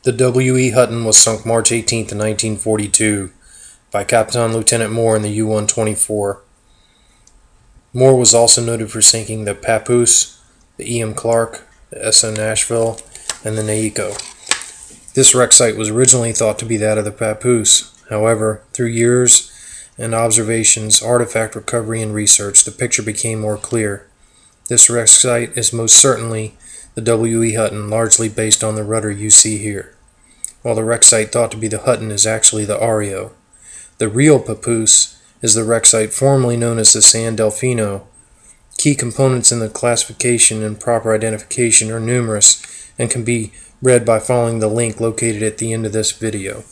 The W.E. Hutton was sunk March 18, 1942 by Captain Lieutenant Moore in the U-124. Moore was also noted for sinking the Papoose, the E.M. Clark, the S.O. Nashville, and the Naiko. This wreck site was originally thought to be that of the Papoose. However, through years and observations, artifact recovery, and research, the picture became more clear. This wreck site is most certainly the W.E. Hutton, largely based on the rudder you see here, while the wreck site thought to be the Hutton is actually the Ario. The real Papoose is the wreck site formerly known as the San Delfino. Key components in the classification and proper identification are numerous and can be read by following the link located at the end of this video.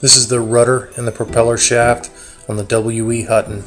This is the rudder and the propeller shaft on the W.E. Hutton.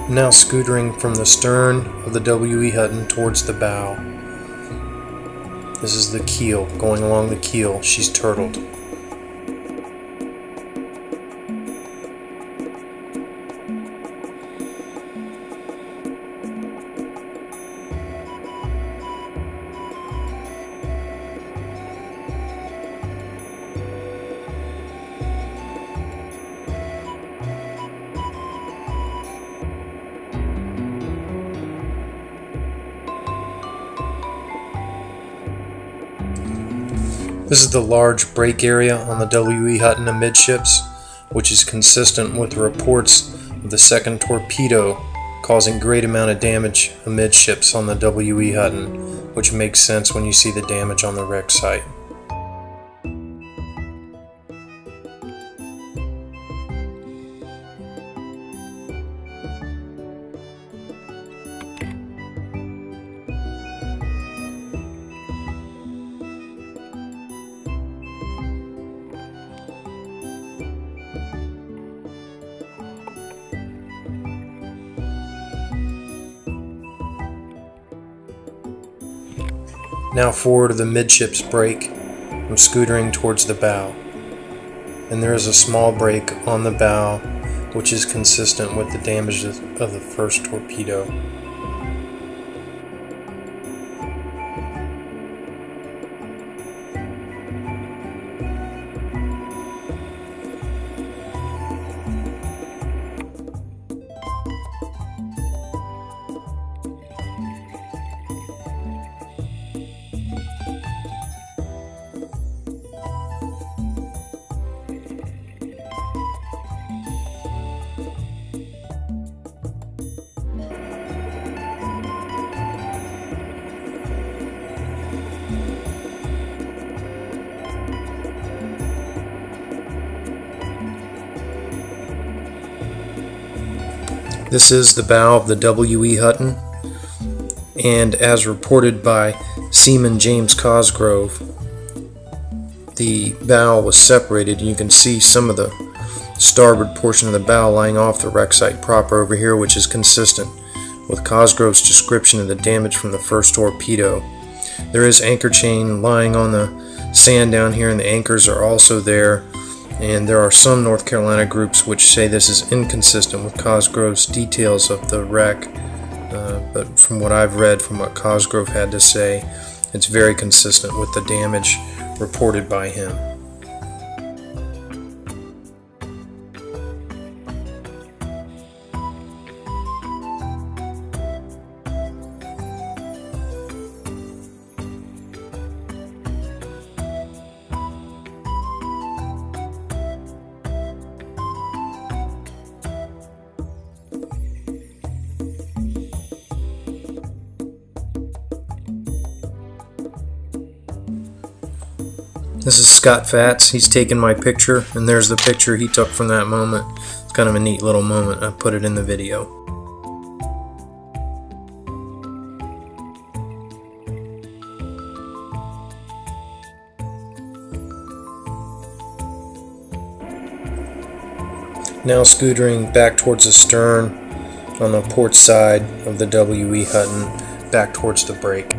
Now scootering from the stern of the W.E. Hutton towards the bow. This is the keel. Going along the keel, she's turtled. This is the large brake area on the W.E. Hutton amidships, which is consistent with the reports of the second torpedo causing great amount of damage amidships on the W.E. Hutton, which makes sense when you see the damage on the wreck site. Now forward of the midships break, I'm scootering towards the bow, and there is a small break on the bow which is consistent with the damage of the first torpedo. This is the bow of the W.E. Hutton, and as reported by Seaman James Cosgrove, the bow was separated, and you can see some of the starboard portion of the bow lying off the wreck site proper over here, which is consistent with Cosgrove's description of the damage from the first torpedo. There is anchor chain lying on the sand down here, and the anchors are also there. And there are some North Carolina groups which say this is inconsistent with Cosgrove's details of the wreck, but from what I've read, from what Cosgrove had to say, it's very consistent with the damage reported by him. This is Scott Fatts. He's taken my picture, and there's the picture he took from that moment. It's kind of a neat little moment. I put it in the video. Now scootering back towards the stern on the port side of the W.E. Hutton, back towards the break.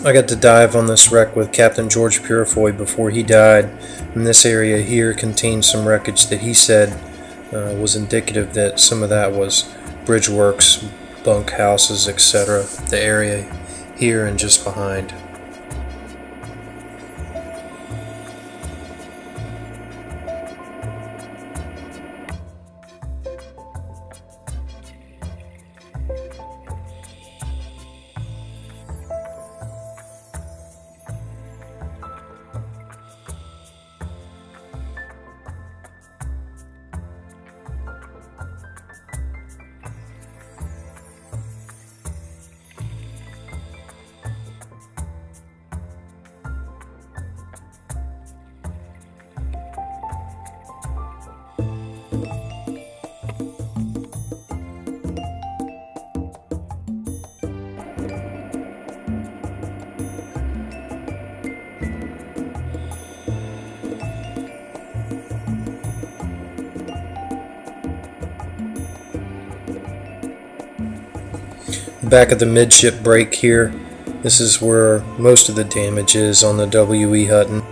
I got to dive on this wreck with Captain George Purifoy before he died, and this area here contains some wreckage that he said was indicative that some of that was bridge works, bunk houses, etc. The area here and just behind. Back at the midship break here, this is where most of the damage is on the W.E. Hutton.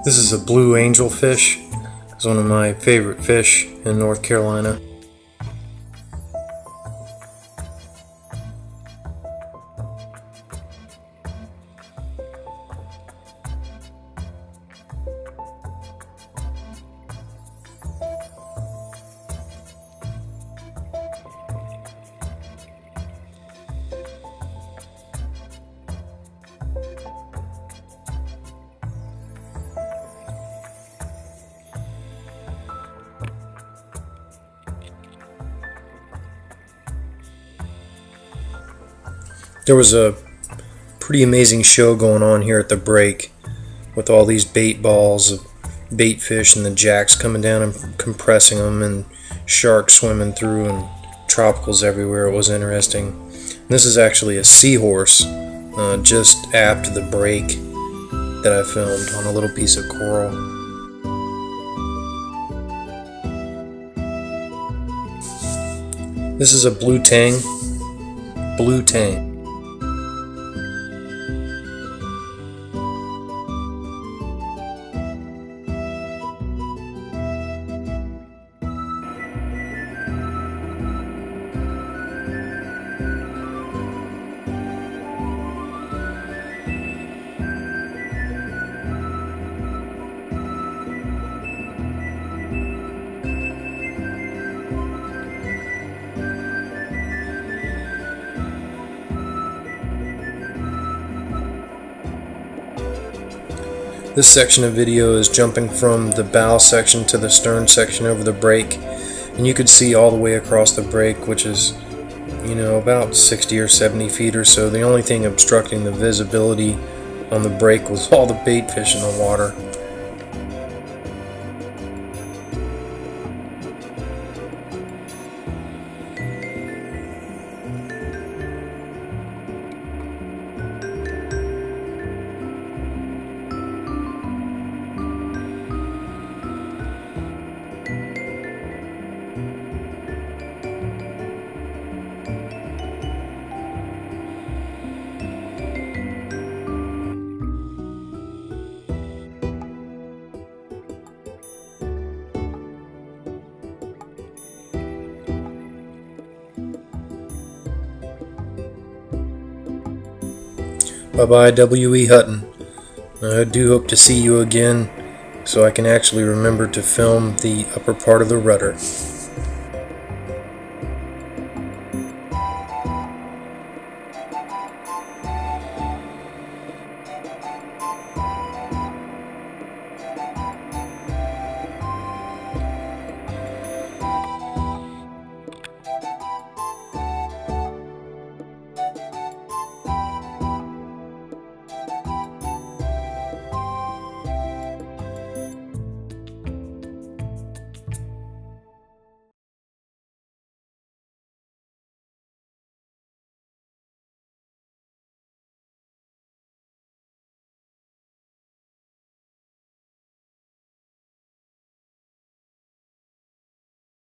This is a blue angelfish. It's one of my favorite fish in North Carolina. There was a pretty amazing show going on here at the break with all these bait balls of bait fish and the jacks coming down and compressing them and sharks swimming through and tropicals everywhere. It was interesting. And this is actually a seahorse just aft the break that I filmed on a little piece of coral. This is a blue tang. Blue tang. This section of video is jumping from the bow section to the stern section over the break, and you could see all the way across the break, which is, you know, about 60 or 70 feet or so. The only thing obstructing the visibility on the break was all the bait fish in the water. Bye-bye, W.E. Hutton. I do hope to see you again so I can actually remember to film the upper part of the rudder.